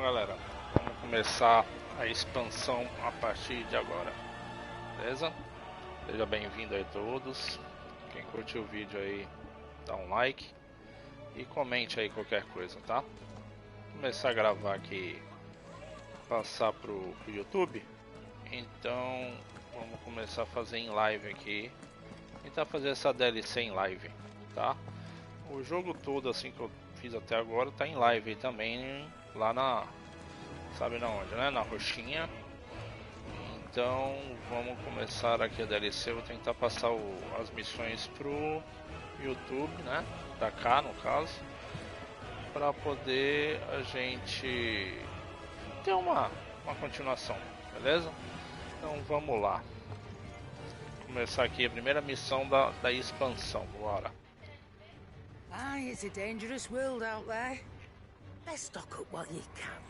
galera, vamos começar a expansão a partir de agora, beleza? Seja bem-vindo aí todos. Quem curtiu o vídeo aí, dá um like e comente aí qualquer coisa, tá? Vou começar a gravar aqui, passar pro YouTube. Então vamos começar a fazer em live aqui, tentar fazer essa DLC em live, tá? O jogo todo assim que eu fiz até agora tá em live também, lá na, sabe na onde, né? Na roxinha. Então vamos começar aqui a DLC. Vou tentar passar as missões pro YouTube, né? Da cá no caso, para poder a gente ter uma continuação, beleza? Então vamos lá. Vou começar aqui a primeira missão da expansão, bora. Aye, it's a dangerous world out there. Let's stock up while you can.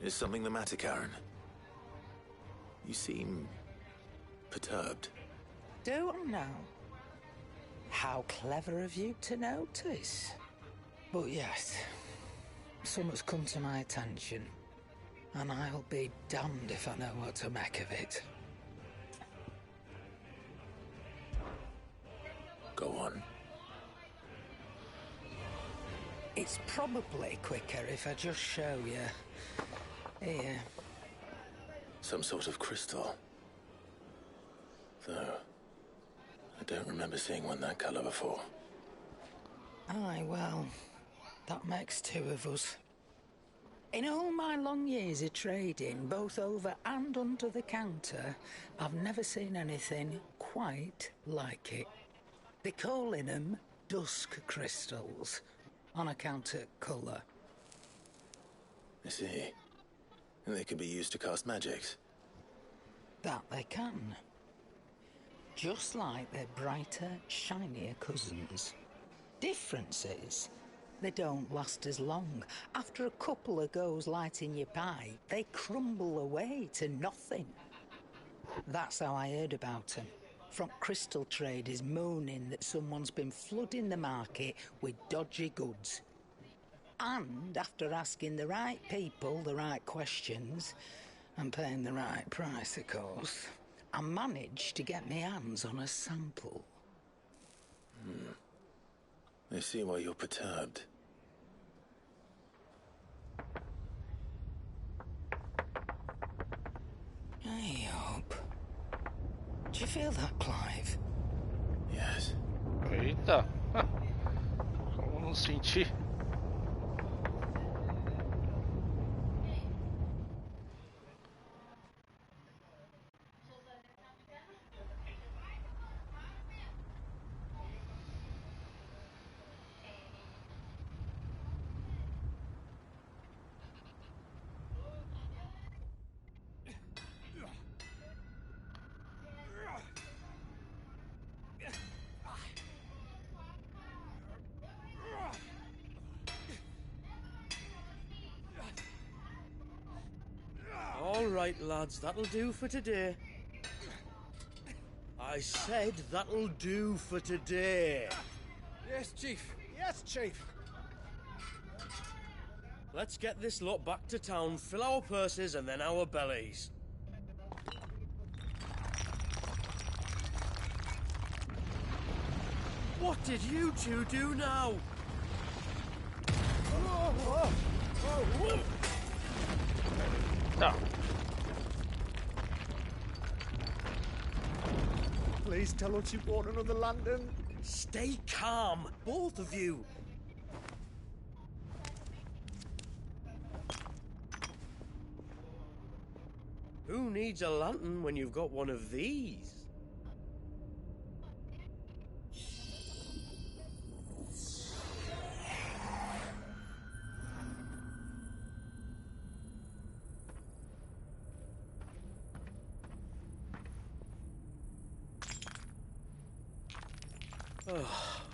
Is something the matter, Karen? You seem perturbed. Do I know? How clever of you to notice. But yes, something's come to my attention, and I'll be damned if I know what to make of it. Go on. It's probably quicker if I just show you. Here. Some sort of crystal. Though, I don't remember seeing one that colour before. Aye, well, that makes two of us. In all my long years of trading, both over and under the counter, I've never seen anything quite like it. They're calling them dusk crystals, on account of colour. I see. And they can be used to cast magics. That they can. Just like their brighter, shinier cousins. Difference is, they don't last as long. After a couple of goes lighting your pipe, they crumble away to nothing. That's how I heard about them. From crystal traders moaning that someone's been flooding the market with dodgy goods. And after asking the right people the right questions, and paying the right price, of course, I managed to get my hands on a sample. I see why you're perturbed. Hey, Hope. Do you feel that, Clive? Yes. Eita! Como não senti? All right, lads, that'll do for today. I said that'll do for today. Yes, Chief. Yes, Chief. Let's get this lot back to town, fill our purses and then our bellies. What did you two do now? Tá. Please tell us you bought another lantern. Stay calm, both of you. Who needs a lantern when you've got one of these?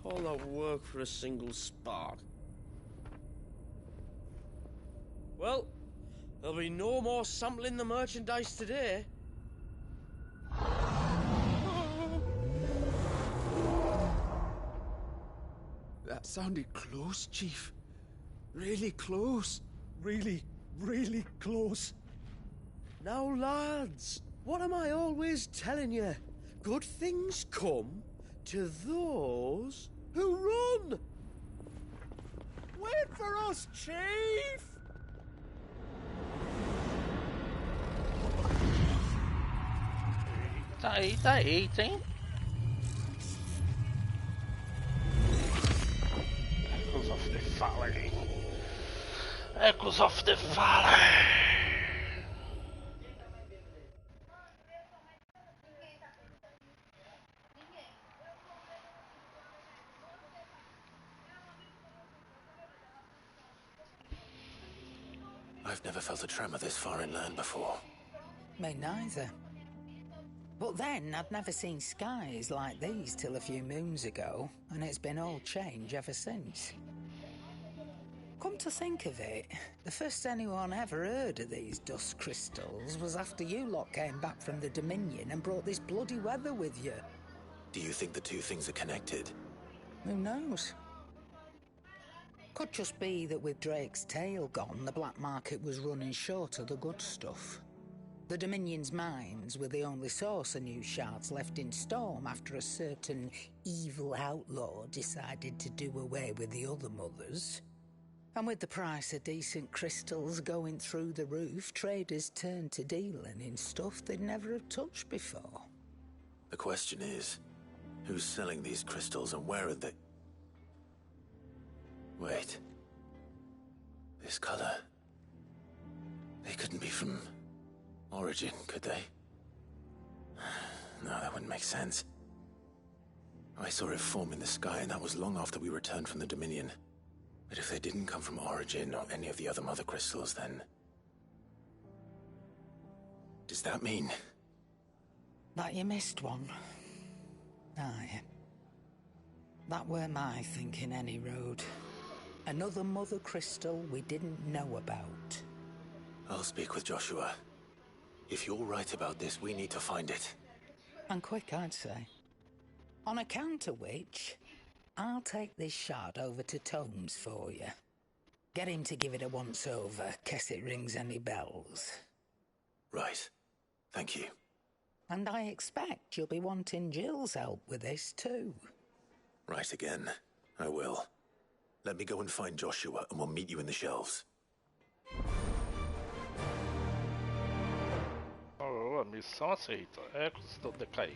All that work for a single spark. Well, there'll be no more sampling the merchandise today. That sounded close, Chief. Really close. Really, really close. Now, lads, what am I always telling you? Good things come to those who run! Wait for us, Chief! Eita, eita, hein? Echoes of the Valley. Echoes of the Valley. I've never felt a tremor this far inland before. Me neither. But then, I'd never seen skies like these till a few moons ago, and it's been all change ever since. Come to think of it, the first anyone ever heard of these dust crystals was after you lot came back from the Dominion and brought this bloody weather with you. Do you think the two things are connected? Who knows? Could just be that with Drake's tail gone, the black market was running short of the good stuff. The Dominion's mines were the only source of new shards left in Storm after a certain evil outlaw decided to do away with the other mothers. And with the price of decent crystals going through the roof, traders turned to dealing in stuff they'd never have touched before. The question is, who's selling these crystals and where are they? Wait. This color. They couldn't be from Origin, could they? No, that wouldn't make sense. I saw it form in the sky, and that was long after we returned from the Dominion. But if they didn't come from Origin or any of the other mother crystals, then... does that mean... That you missed one? Aye. That were my thinking, any road. Another mother crystal we didn't know about. I'll speak with Joshua. If you're right about this, we need to find it. And quick, I'd say. On account of which, I'll take this shard over to Tomes for you. Get him to give it a once-over, case it rings any bells. Right. Thank you. And I expect you'll be wanting Jill's help with this, too. Right again. I will. Let me go and find Joshua, and we'll meet you in the shelves. Oh, missão aceita. Ecos da decaída.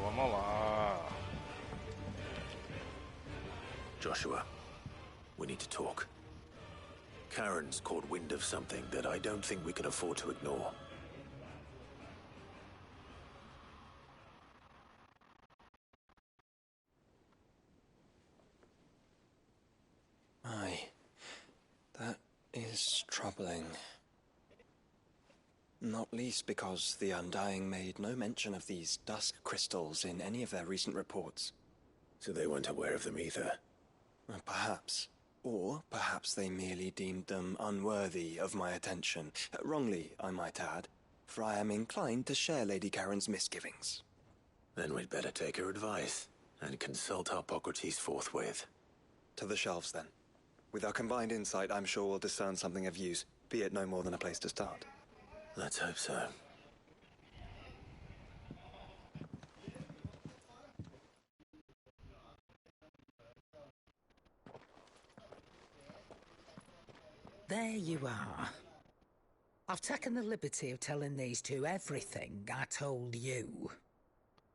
Vamos lá. Joshua, we need to talk. Karen's caught wind of something that I don't think we can afford to ignore. Aye, that is troubling. Not least because the Undying made no mention of these dusk crystals in any of their recent reports. So they weren't aware of them either. Perhaps. Or perhaps they merely deemed them unworthy of my attention. Wrongly, I might add, for I am inclined to share Lady Karen's misgivings. Then we'd better take her advice and consult Harpocrates forthwith. To the shelves, then. With our combined insight, I'm sure we'll discern something of use, be it no more than a place to start. Let's hope so. There you are. I've taken the liberty of telling these two everything I told you.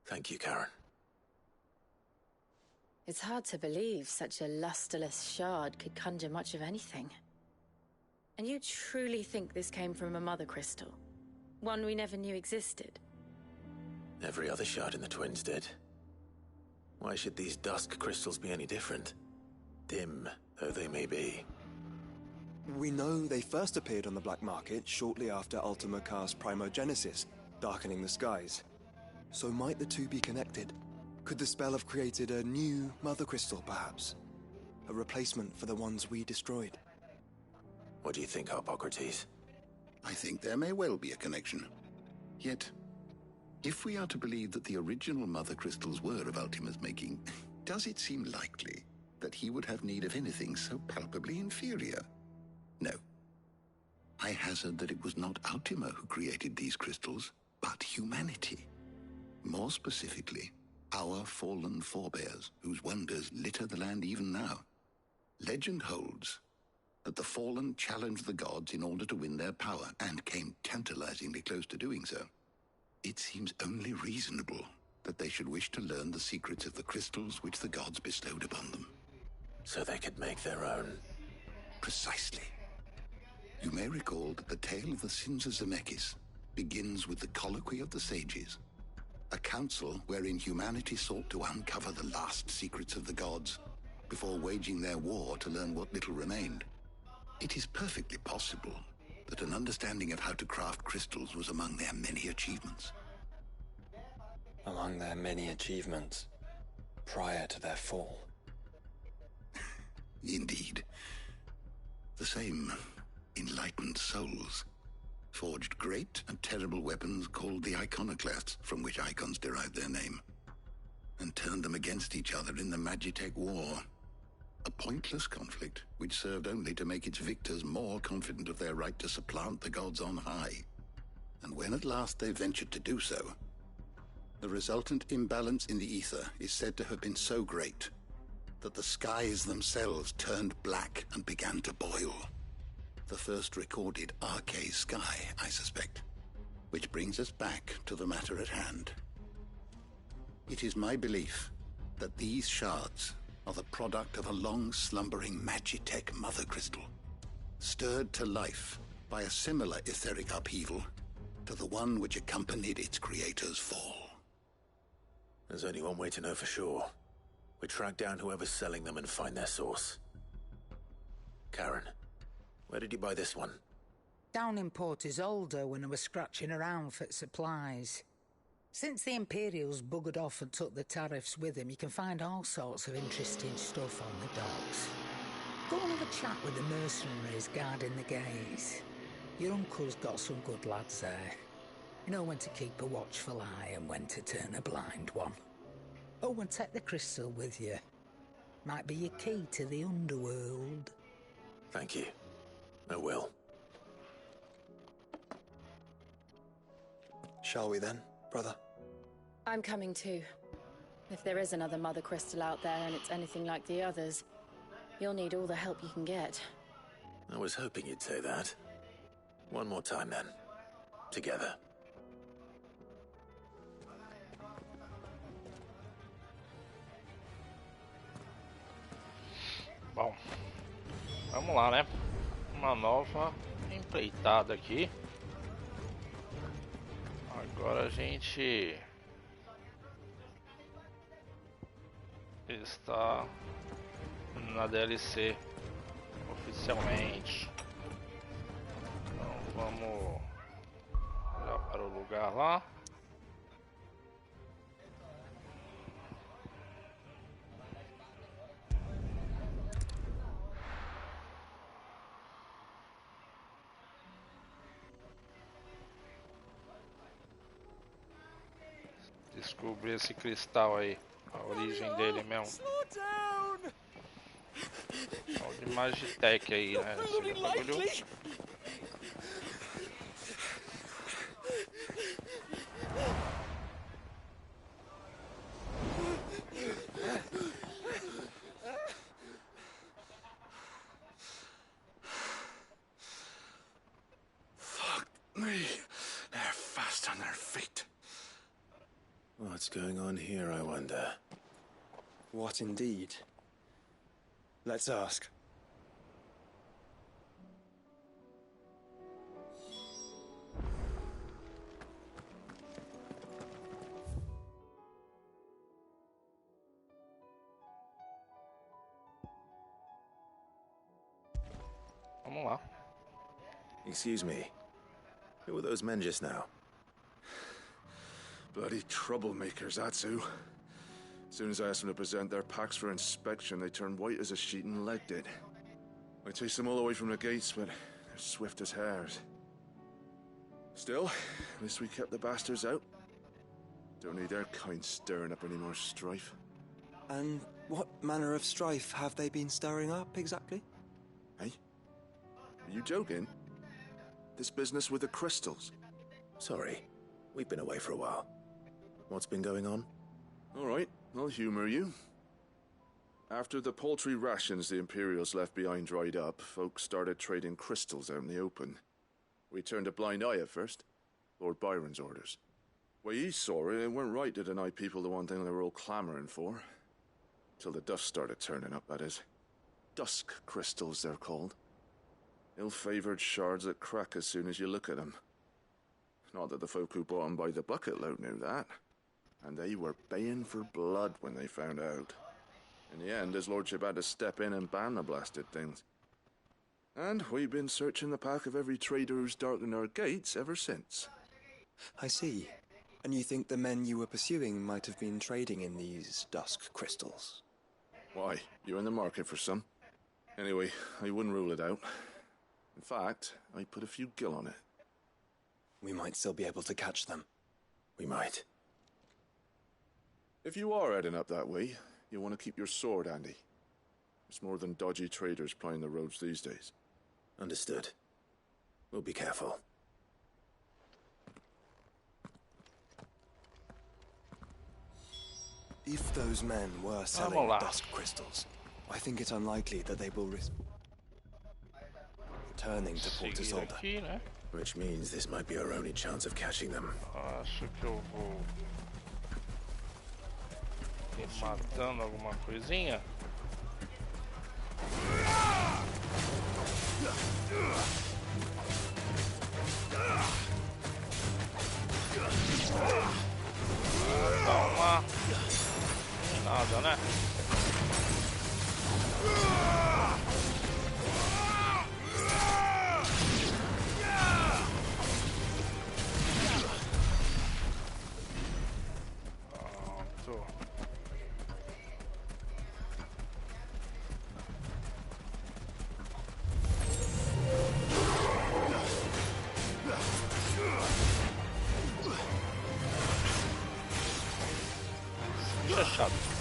Thank you, Karen. It's hard to believe such a lusterless shard could conjure much of anything. And you truly think this came from a mother crystal? One we never knew existed? Every other shard in the Twins did. Why should these dusk crystals be any different? Dim though they may be. We know they first appeared on the black market shortly after Ultima cast Primogenesis, darkening the skies. So might the two be connected? Could the spell have created a new Mother Crystal, perhaps? A replacement for the ones we destroyed? What do you think, Harpocrates? I think there may well be a connection. Yet, if we are to believe that the original Mother Crystals were of Ultima's making, does it seem likely that he would have need of anything so palpably inferior? No. I hazard that it was not Ultima who created these crystals, but humanity. More specifically, our fallen forebears, whose wonders litter the land even now. Legend holds that the fallen challenged the gods in order to win their power, and came tantalizingly close to doing so. It seems only reasonable that they should wish to learn the secrets of the crystals which the gods bestowed upon them. So they could make their own. Precisely. You may recall that the tale of the sins of Zemeckis begins with the Colloquy of the Sages, a council wherein humanity sought to uncover the last secrets of the gods before waging their war to learn what little remained. It is perfectly possible that an understanding of how to craft crystals was among their many achievements. Among their many achievements, prior to their fall. Indeed. The same enlightened souls forged great and terrible weapons called the iconoclasts, from which icons derived their name, and turned them against each other in the Magitech War. A pointless conflict which served only to make its victors more confident of their right to supplant the gods on high. And when at last they ventured to do so, the resultant imbalance in the ether is said to have been so great that the skies themselves turned black and began to boil. The first recorded Arcade sky, I suspect. Which brings us back to the matter at hand. It is my belief that these shards are the product of a long-slumbering Magitech mother crystal, stirred to life by a similar etheric upheaval to the one which accompanied its creator's fall. There's only one way to know for sure. We track down whoever's selling them and find their source. Karen, where did you buy this one? Down in Port Isolde when I was scratching around for supplies. Since the Imperials buggered off and took the tariffs with them, you can find all sorts of interesting stuff on the docks. Go and have a chat with the mercenaries guarding the gates. Your uncle's got some good lads there. You know when to keep a watchful eye and when to turn a blind one. Oh, and take the crystal with you. Might be your key to the underworld. Thank you. I will. Shall we then, brother? I'm coming too. If there is another Mother Crystal out there and it's anything like the others, you'll need all the help you can get. I was hoping you'd say that. One more time then. Together. Bom, vamos lá, né? Uma nova empreitada aqui. Agora a gente está na DLC oficialmente. Então vamos já para o lugar lá. Descobrir esse cristal aí, a origem dele mesmo. É o de Magitech aí, né? Esse bagulho. Fuck me. They're fast on their feet. What's going on here, I wonder? What indeed? Let's ask. Vamos lá. Excuse me. Who were those men just now? Bloody troublemakers, that's who. As soon as I asked them to present their packs for inspection, they turned white as a sheet and legged it. I chased them all away from the gates, but they're swift as hares. Still, at least we kept the bastards out. Don't need their kind stirring up any more strife. And what manner of strife have they been stirring up, exactly? Hey? Are you joking? This business with the crystals? Sorry. We've been away for a while. What's been going on? All right, I'll humor you. After the paltry rations the Imperials left behind dried up, folks started trading crystals out in the open. We turned a blind eye at first. Lord Byron's orders. Way he saw it, it weren't right to deny people the one thing they were all clamoring for. Till the dust started turning up, that is. Dusk crystals, they're called. Ill-favored shards that crack as soon as you look at them. Not that the folk who bought them by the bucket load knew that. And they were baying for blood when they found out. In the end, his lordship had to step in and ban the blasted things. And we've been searching the path of every trader who's darkened our gates ever since. I see. And you think the men you were pursuing might have been trading in these dusk crystals? Why, you're in the market for some. Anyway, I wouldn't rule it out. In fact, I put a few gil on it. We might still be able to catch them. We might. If you are heading up that way, you'll want to keep your sword handy. There's more than dodgy traders plying the roads these days. Understood. We'll be careful. If those men were selling dusk crystals, I think it unlikely that they will risk returning to Port Isolde. Aqui, né? Which means this might be our only chance of catching them. Acho que eu vou ir matando alguma coisinha. Calma. Nada, né? Pronto. Isso é chato.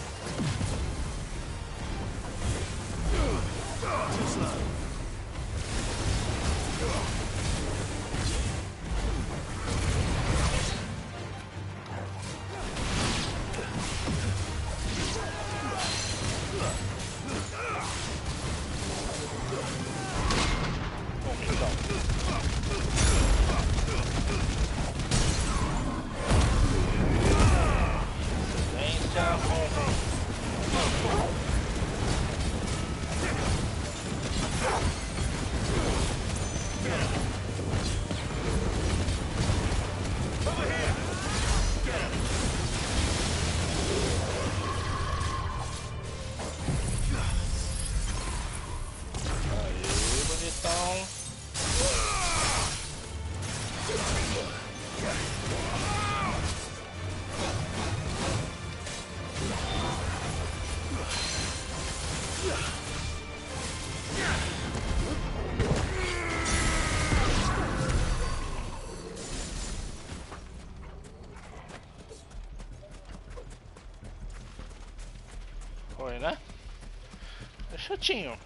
Foi, né? É chatinho.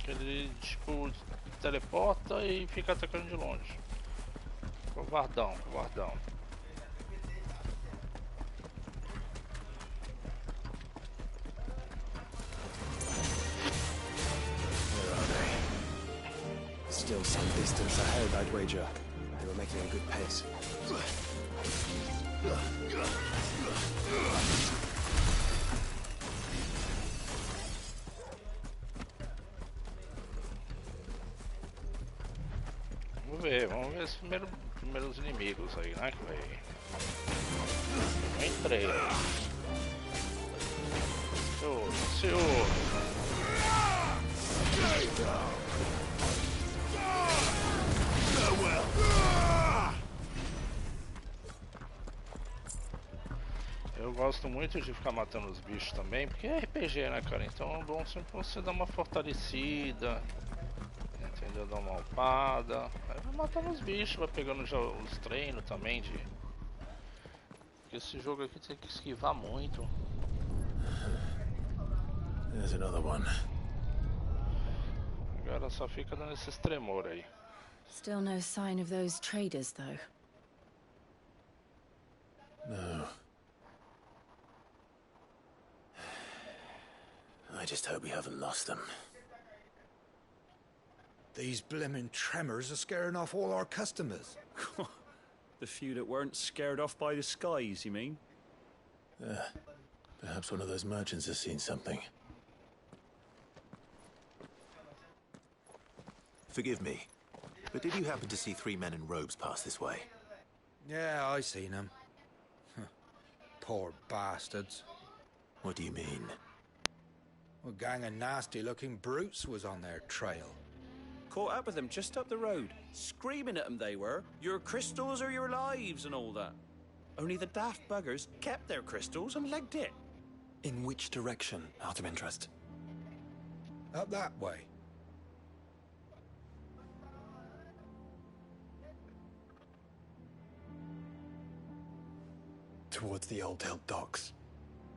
Ele, tipo, teleporta e fica atacando de longe. Covardão, covardão. Still some distance ahead, I'd wager. They were making a good pace. Vamos ver os primeiros inimigos aí, né? Que vai. Entrei. Todos. senhor. Eu gosto muito de ficar matando os bichos também, porque é RPG, né, cara? Então é bom sempre você dar uma fortalecida, entendeu? Dar uma upada, aí vai matando os bichos, vai pegando já os treinos também de... Porque esse jogo aqui tem que esquivar muito. There's another one. Agora só fica dando esses tremor aí. Still no sign of those traders, though. No. I just hope we haven't lost them. These blimmin' tremors are scaring off all our customers. The few that weren't scared off by the skies, you mean? Perhaps one of those merchants has seen something. Forgive me, but did you happen to see 3 men in robes pass this way? Yeah, I seen them. Poor bastards. What do you mean? A gang of nasty-looking brutes was on their trail. Caught up with them just up the road, screaming at them they were, your crystals or your lives and all that. Only the daft buggers kept their crystals and legged it. In which direction, out of interest? Up that way. Towards the Old Hill docks.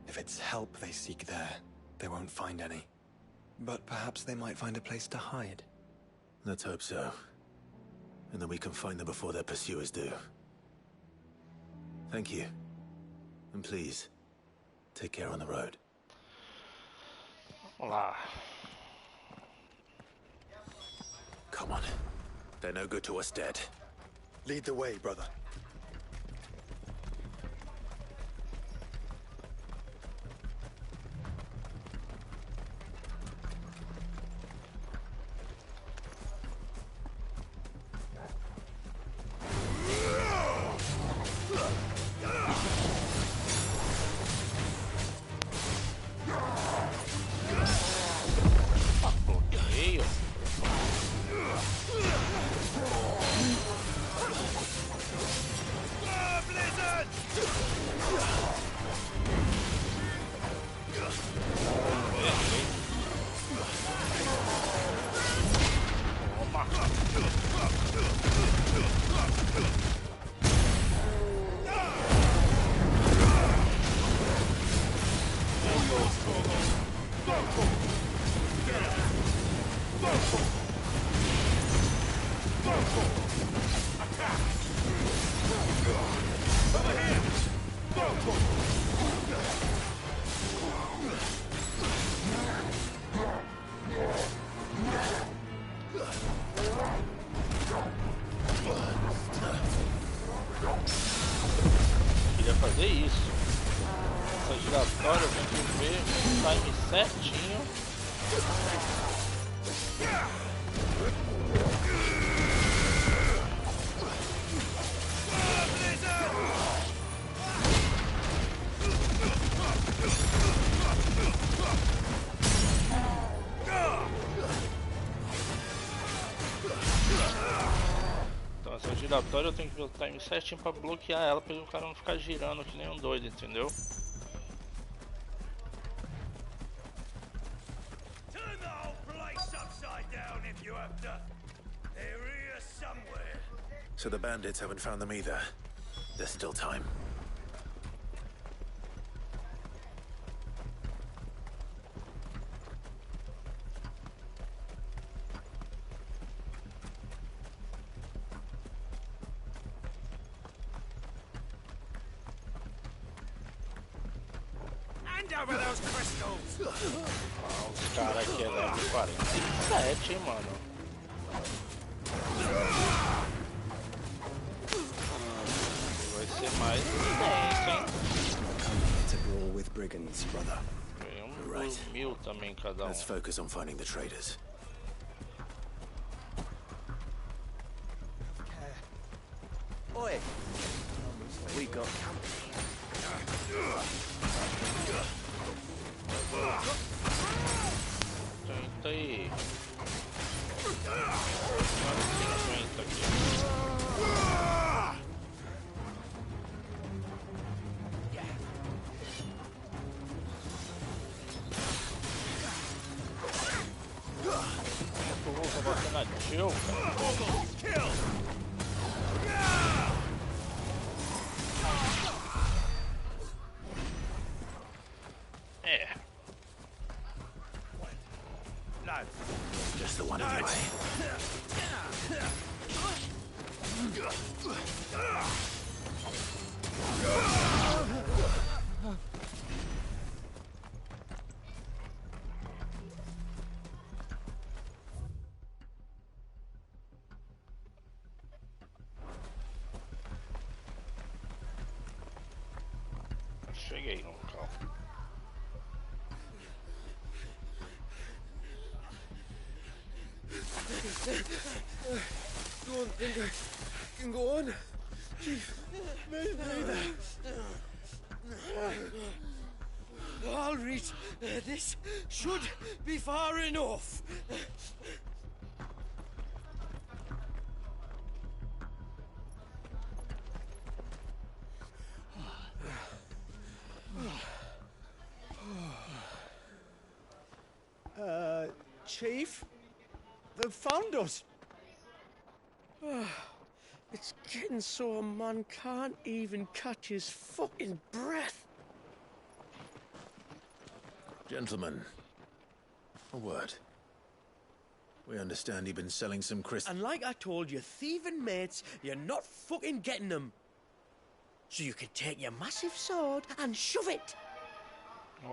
If it's help they seek there, they won't find any. But perhaps they might find a place to hide. Let's hope so. And then we can find them before their pursuers do. Thank you. And please, take care on the road. Vamos lá. Come on. They're no good to us dead. Lead the way, brother. Queria fazer isso. Essa giratória eu tenho que ver o time certinho. Então essa giratória eu tenho que ver o time certinho pra bloquear ela, pra o cara não ficar girando que nem um doido, entendeu? So the bandits haven't found them either. There's still time. Over those crystals. Os caras aqui é level 47, hein, mano. Vai ser mais intenso, hein? It's a brawl with brigands, brother. Ganhei 1000 também cada um. Let's focus on finding the traders. Oi! We got company. Tenta aí. Aguenta aqui. Eu vou bater na Jill, cara. É. Just the one anyway. Cheguei no local. Don't think I can go on. Chief, neither. I'll reach. This should be far enough. Chief? They've found us. It's getting so a man can't even catch his fucking breath. Gentlemen, a word. We understand you've been selling some crystals. And like I told your thieving mates, you're not fucking getting them. So you can take your massive sword and shove it.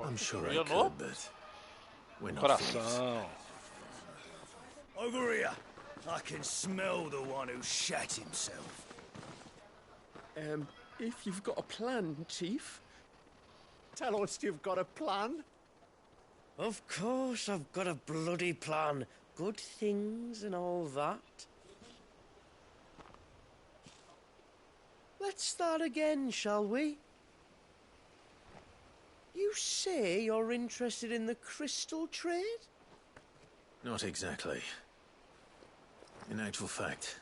I'm sure I could, but we're not thieves. Coração. Over here. I can smell the one who shat himself. If you've got a plan, Chief. Tell us you've got a plan. Of course I've got a bloody plan. Good things and all that. Let's start again, shall we? You say you're interested in the crystal trade? Not exactly. In actual fact,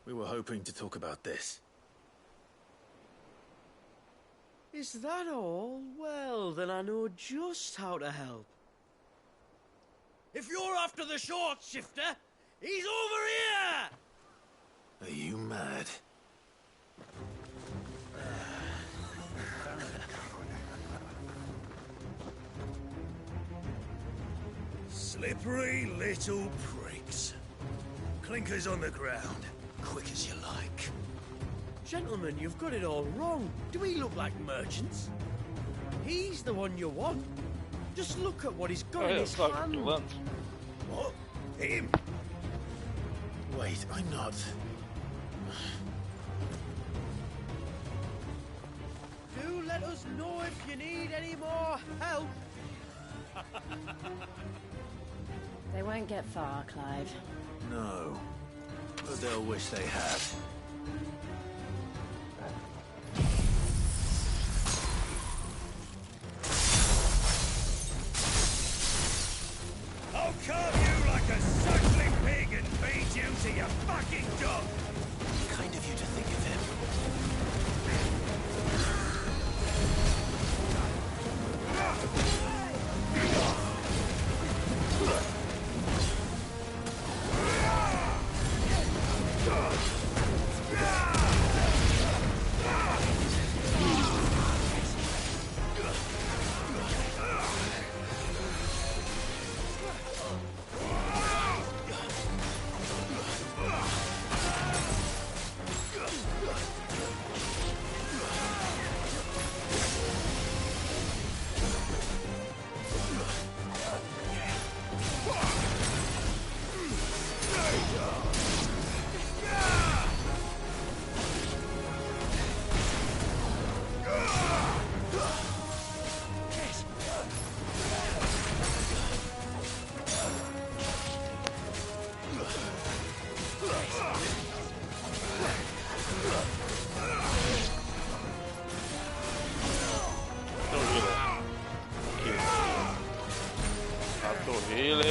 we were hoping to talk about this. Is that all? Well, then I know just how to help. If you're after the short shifter, he's over here! Are you mad? Slippery little pricks. Clinkers on the ground, quick as you like. Gentlemen, you've got it all wrong. Do we look like merchants? He's the one you want. Just look at what he's got in his hand. What? Him? Wait, I'm not. Do let us know if you need any more help. They won't get far, Clive. No. But they'll wish they had. I'll carve you like a suckling pig and feed you to your fucking dog! Kind of you to think of him.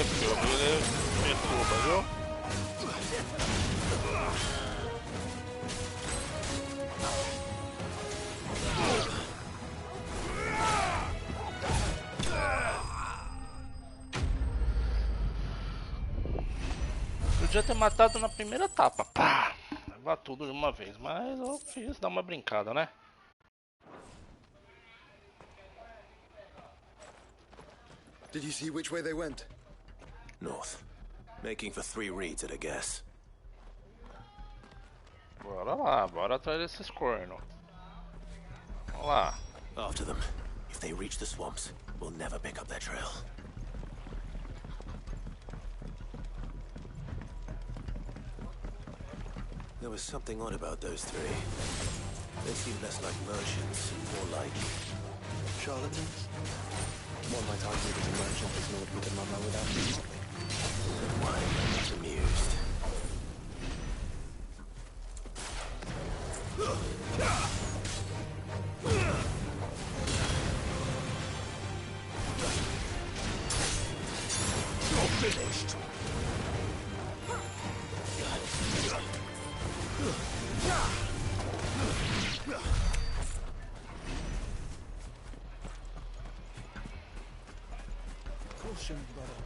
filho, ele me turba, viu? Podia ter matado na primeira etapa, pá! Levar tudo de uma vez, mas eu quis dar uma brincada, né? Did you see which way they went? North. Making for 3 reeds at a guess. Bora lá, bora atrás desses cornos. Vamos lá. After them. If they reach the swamps, we'll never pick up their trail. There was something odd about those 3. They seemed less like merchants, more like... Charlatans? One might argue that a merchant is not with a mama without reason. Then why am I not amused? You're finished. Caution, brother.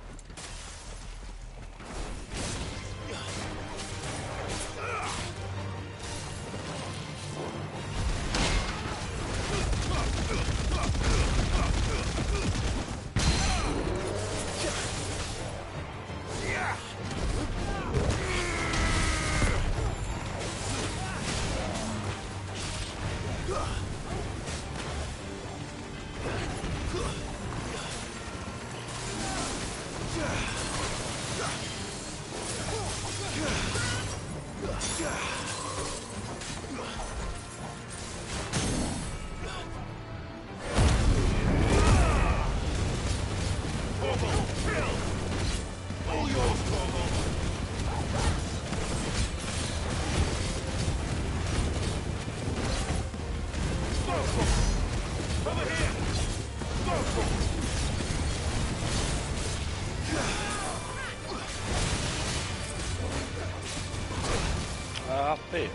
Ah, feio.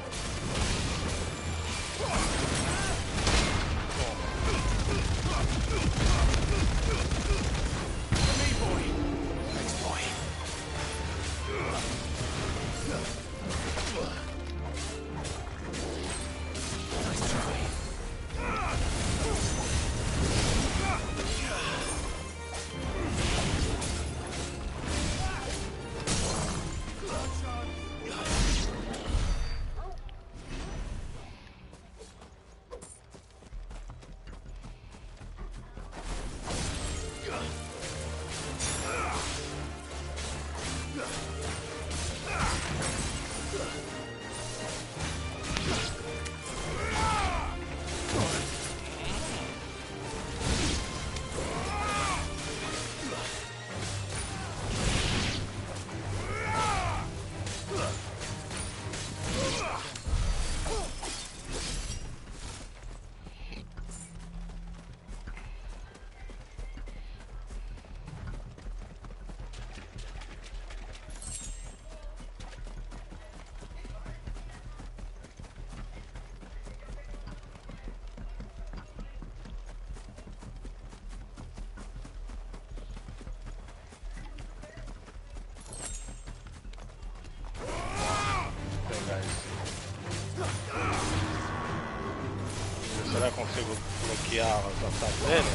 Será que eu consigo bloquear os ataques dele?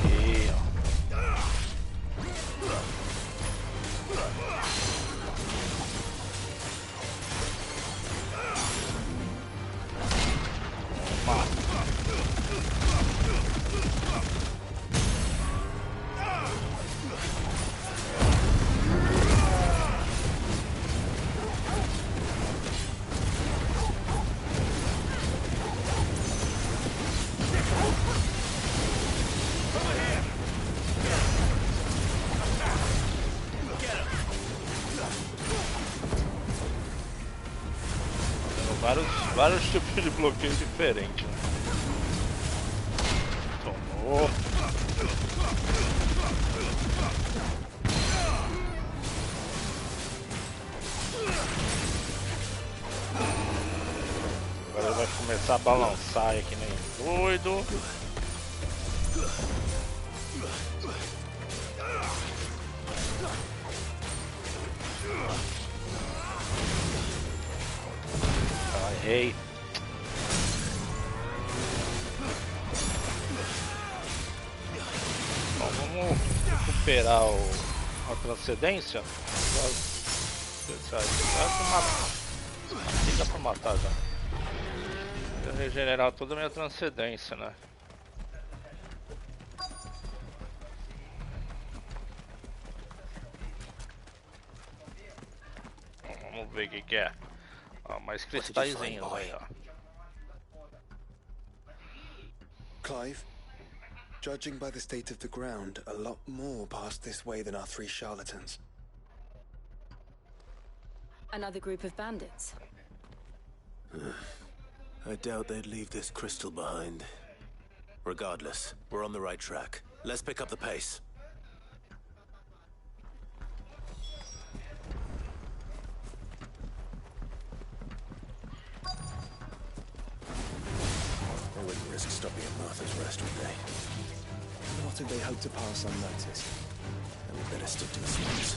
Aí, ó. Vários tipos de bloqueio diferentes. Tomou. Agora ele vai começar a balançar aí que nem doido. Errei. Bom, vamos recuperar a transcendência. Aqui dá pra matar já. Vou regenerar toda a minha transcendência, né? Vamos ver o que é. Ó, mais cristalzinhos aí, ó. Clive, judging by the state of the ground, a lot more passed this way than our 3 charlatans. Another group of bandits. I doubt they'd leave this crystal behind. Regardless, we're on the right track. Let's pick up the pace. They wouldn't risk stopping at Martha's Rest, would they? Nor did they hope to pass unnoticed. Then we'd better stick to the swamps.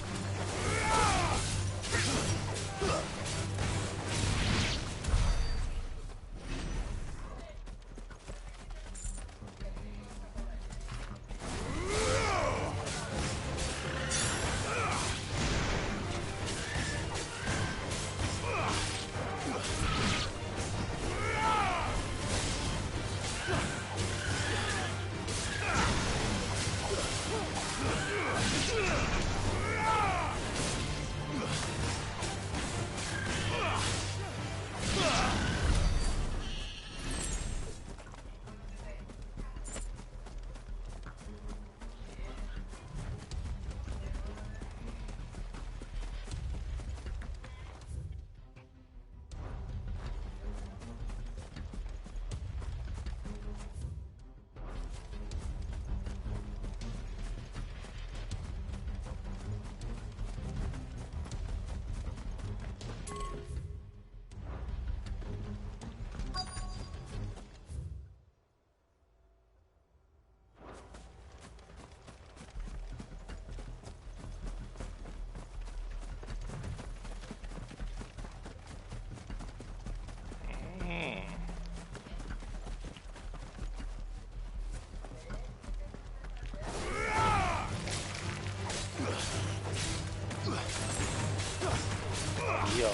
Ali, ó.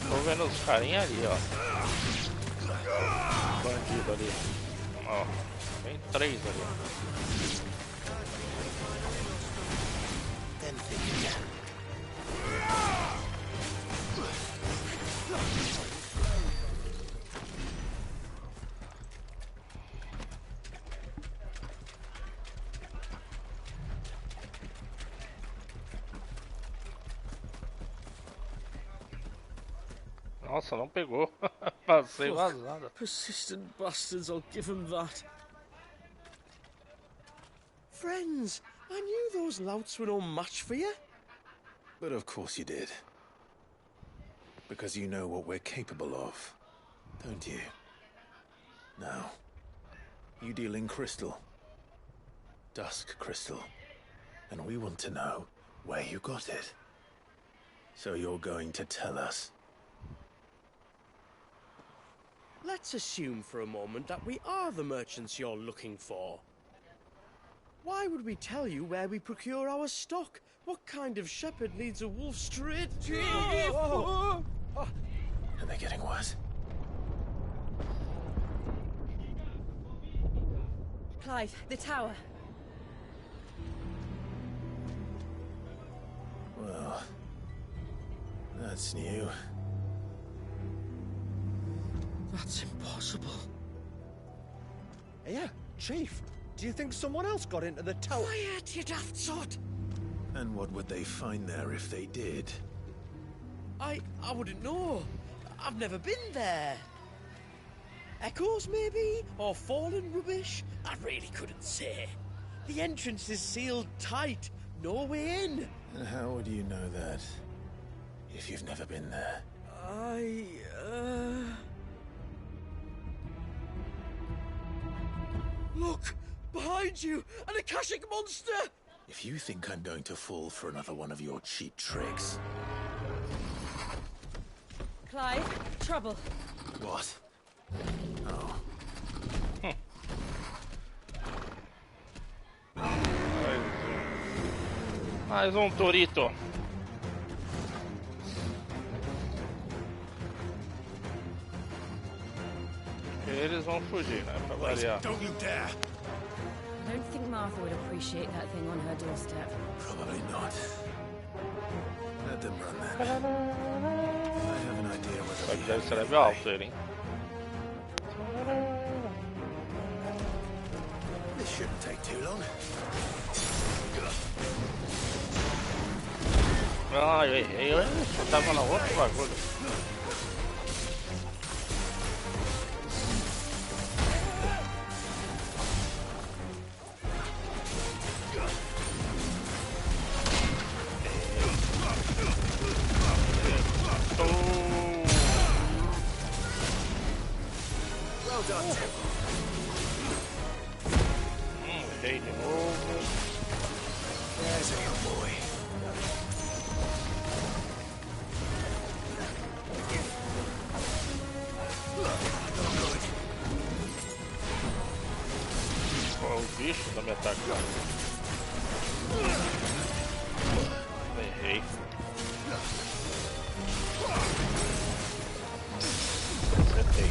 Tô vendo os carinha ali, ó. Bandido ali. Ó. Tem 3 ali. Nossa, não pegou. Passei vazado. Persistent bastards, I'll give them that. Friends, I knew those louts were no match for you. But of course you did. Because you know what we're capable of, don't you? Now, you deal in crystal. Dusk crystal. And we want to know where you got it. So you're going to tell us. Let's assume for a moment that we are the merchants you're looking for. Why would we tell you where we procure our stock? What kind of shepherd needs a wolf straight? Are they getting worse? Clive, the tower. Well, that's new. That's impossible. Yeah, Chief. Do you think someone else got into the tower? Quiet, you daft sot! And what would they find there if they did? I wouldn't know. I've never been there. Echoes, maybe? Or fallen rubbish? I really couldn't say. The entrance is sealed tight. No way in. And how would you know that if you've never been there? Look! Behind you! An Akashic monster! If you think I'm going to fall for another one of your cheap tricks... Clive, trouble. What? Oh. Mais um Torito. Eles vão fugir, né? Pra variar. Don't you dare! I don't think Martha would appreciate that thing on her doorstep. Probably not. Let them run then. I have an idea Só whether que we deve have ser any level alto ele, hein? This shouldn't take too long. Ah, eu errei. Eu tava na outra bagulho. Errei de novo. There's a young boy. Ó, o bicho da minha ataque. Errei. Acertei.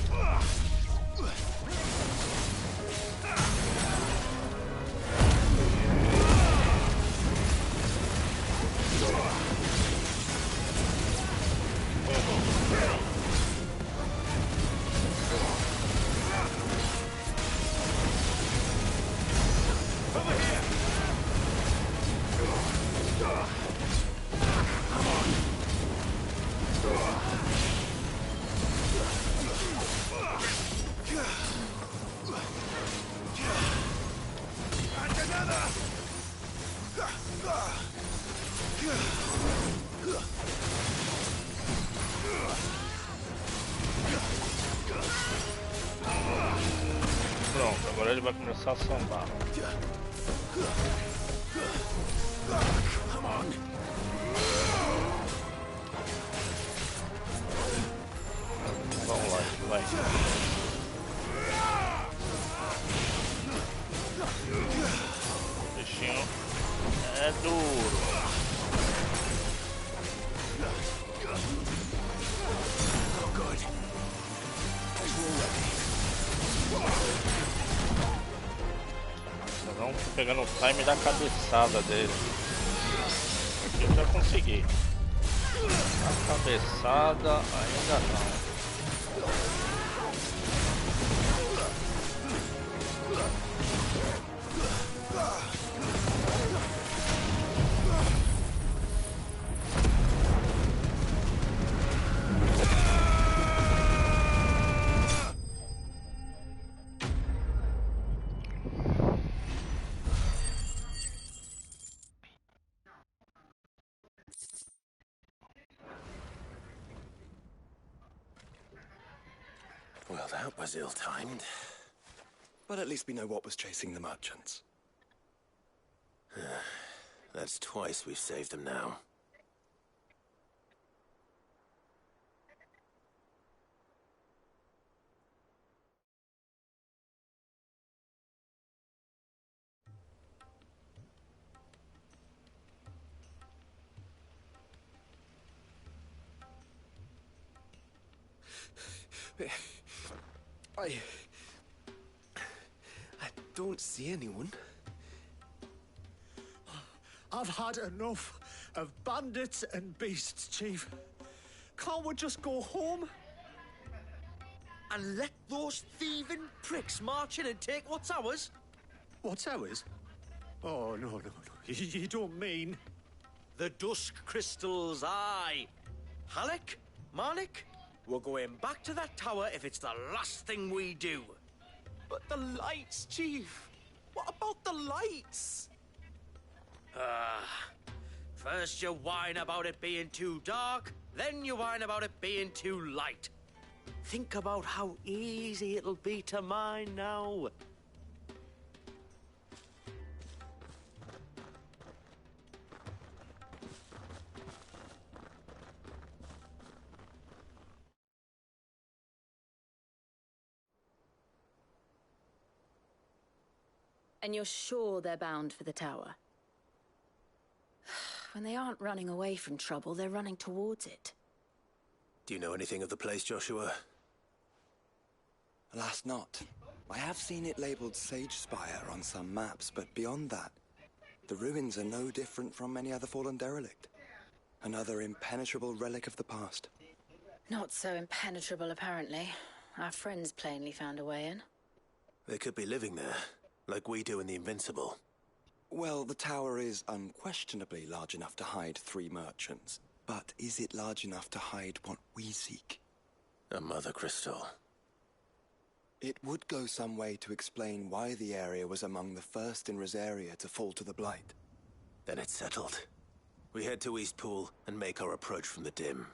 Pronto, agora ele vai começar a sambar. Vamos lá, vai. O bichinho é duro. Vamos pegando o time da cabeçada dele. Aqui eu já consegui. A cabeçada ainda não. Well, that was ill-timed. But at least we know what was chasing the merchants. That's twice we've saved them now. I don't see anyone. I've had enough of bandits and beasts, Chief. Can't we just go home? And let those thieving pricks march in and take what's ours? What's ours? Oh, no. You don't mean... The dusk crystals, aye. Halleck, Marnik, we're going back to that tower if it's the last thing we do. But the lights, Chief. What about the lights? First you whine about it being too dark, then you whine about it being too light. Think about how easy it'll be to mine now. And you're sure they're bound for the tower? When they aren't running away from trouble, they're running towards it. Do you know anything of the place, Joshua? Alas, not. I have seen it labelled Sage Spire on some maps, but beyond that, the ruins are no different from any other fallen derelict. Another impenetrable relic of the past. Not so impenetrable, apparently. Our friends plainly found a way in. They could be living there, like we do in the Invincible. Well, the tower is unquestionably large enough to hide 3 merchants. But is it large enough to hide what we seek? A mother crystal. It would go some way to explain why the area was among the first in Rosaria to fall to the Blight. Then it's settled. We head to Eastpool and make our approach from the dim.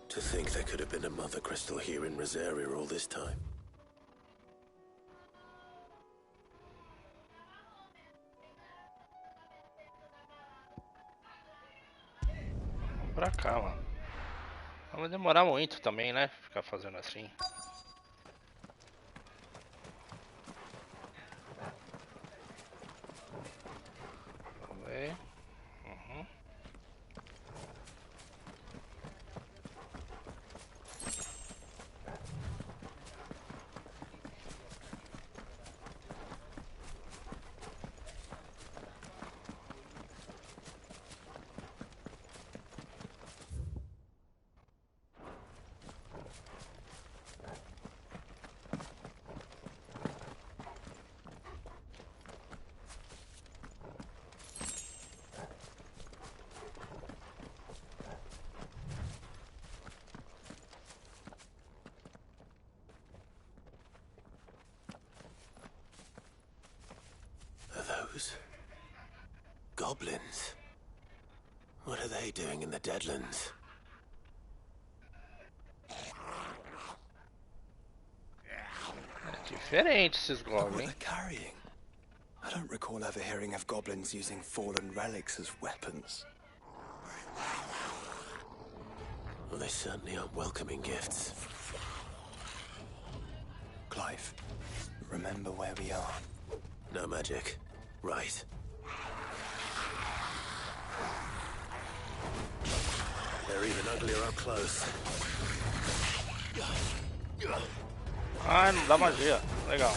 To think there could have been a mother crystal here in Rosaria all this time. Pra cá, mano. Não vai demorar muito também, né? Ficar fazendo assim. Vamos ver. Goblins? What are they doing in the Deadlands? Diferente esses What goblins, they're hein? carrying? I don't recall ever hearing of goblins using fallen relics as weapons. Well, they certainly aren't welcoming gifts. Clive, remember where we are. No magic. Right. They're even uglier up close. Ah, não dá magia. Legal.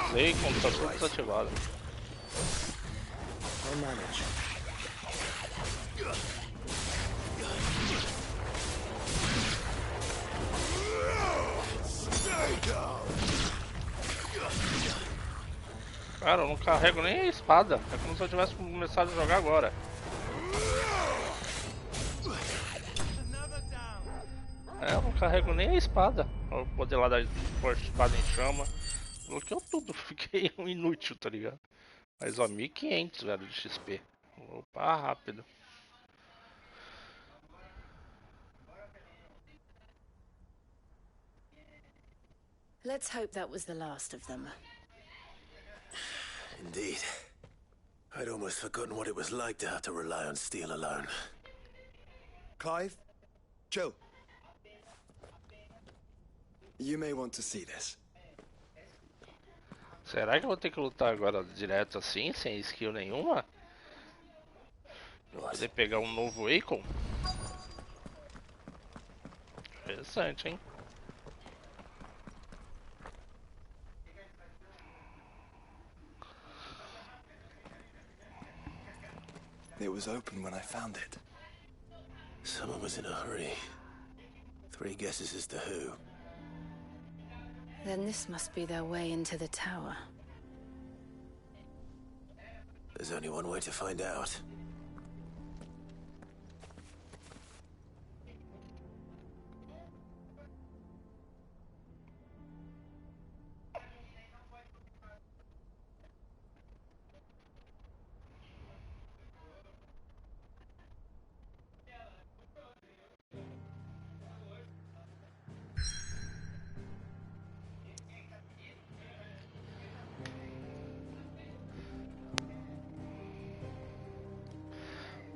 Usei como tá tudo desativado. I'll manage. Cara, eu não carrego nem a espada. É como se eu tivesse começado a jogar agora. É, eu não carrego nem a espada. O poder lá da espada em chama. Bloqueou tudo, fiquei um inútil, tá ligado? Mas ó, 1500, velho, de XP. Opa, rápido. Let's hope that was the last of them. Indeed. I'd almost forgotten what it was like to have to rely on steel alone. Clive? Joe? You may want to see this. Será que eu vou ter que lutar agora direto assim, sem skill nenhuma? Pra poder pegar um novo Icon? Interessante, hein? It was open when I found it. Someone was in a hurry. 3 guesses as to who. Then this must be their way into the tower. There's only one way to find out.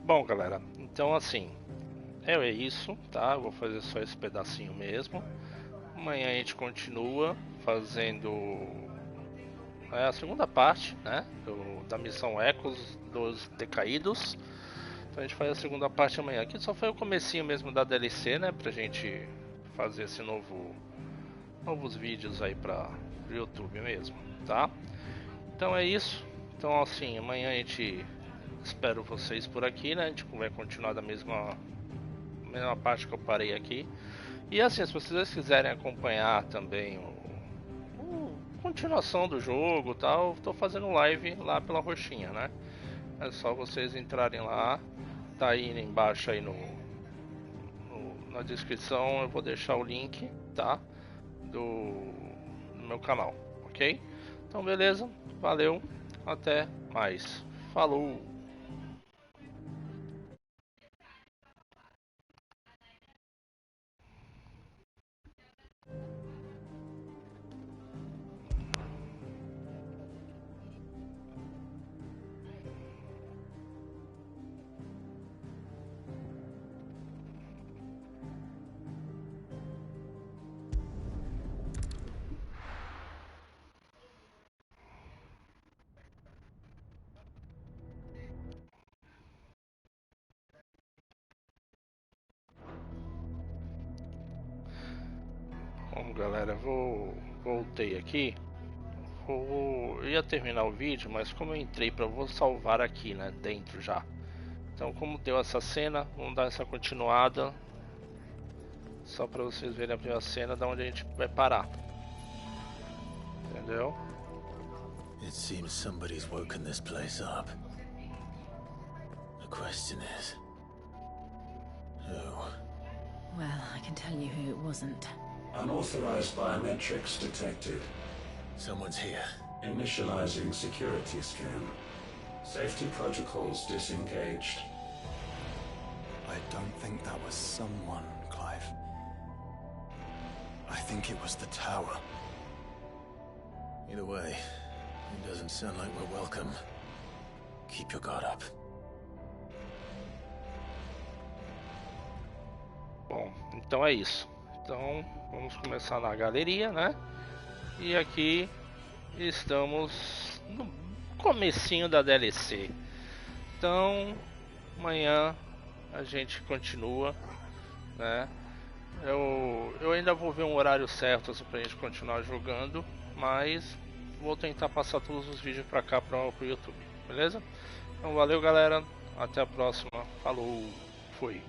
Bom, galera, então assim, é isso, tá? Eu vou fazer só esse pedacinho mesmo. Amanhã a gente continua fazendo a segunda parte, né? Da missão ECOS dos Decaídos. Então a gente faz a segunda parte amanhã. Aqui só foi o comecinho mesmo da DLC, né? Pra gente fazer esse novos vídeos aí pra YouTube mesmo, tá? Então é isso. Então assim, amanhã a gente espero vocês por aqui, né? A gente vai continuar da mesma parte que eu parei aqui. E assim, se vocês quiserem acompanhar também continuação do jogo e tal, tô fazendo live lá pela roxinha, né? É só vocês entrarem lá, tá aí embaixo aí na descrição, eu vou deixar o link, tá? Do meu canal, ok? Então beleza, valeu, até mais, falou! Bom, galera, voltei aqui. Eu ia terminar o vídeo, mas como eu entrei vou salvar aqui, né, dentro já. Então, como deu essa cena, vamos dar essa continuada, só para vocês verem a primeira cena da onde a gente vai parar. Entendeu? It seems somebody's woken this place up. The question is, who? Well, I can tell you who it wasn't. Unauthorized biometrics detected. Someone's here. Initializing security scan. Safety protocols disengaged. I don't think that was someone, Clive. I think it was the tower. Either way, it doesn't sound like we're welcome. Keep your guard up. Bom, então é isso. Então, vamos começar na galeria, né? E aqui estamos no comecinho da DLC. Então, amanhã a gente continua, né? Eu ainda vou ver um horário certo assim, pra gente continuar jogando, mas vou tentar passar todos os vídeos pra cá pro YouTube, beleza? Então valeu, galera, até a próxima, falou, fui!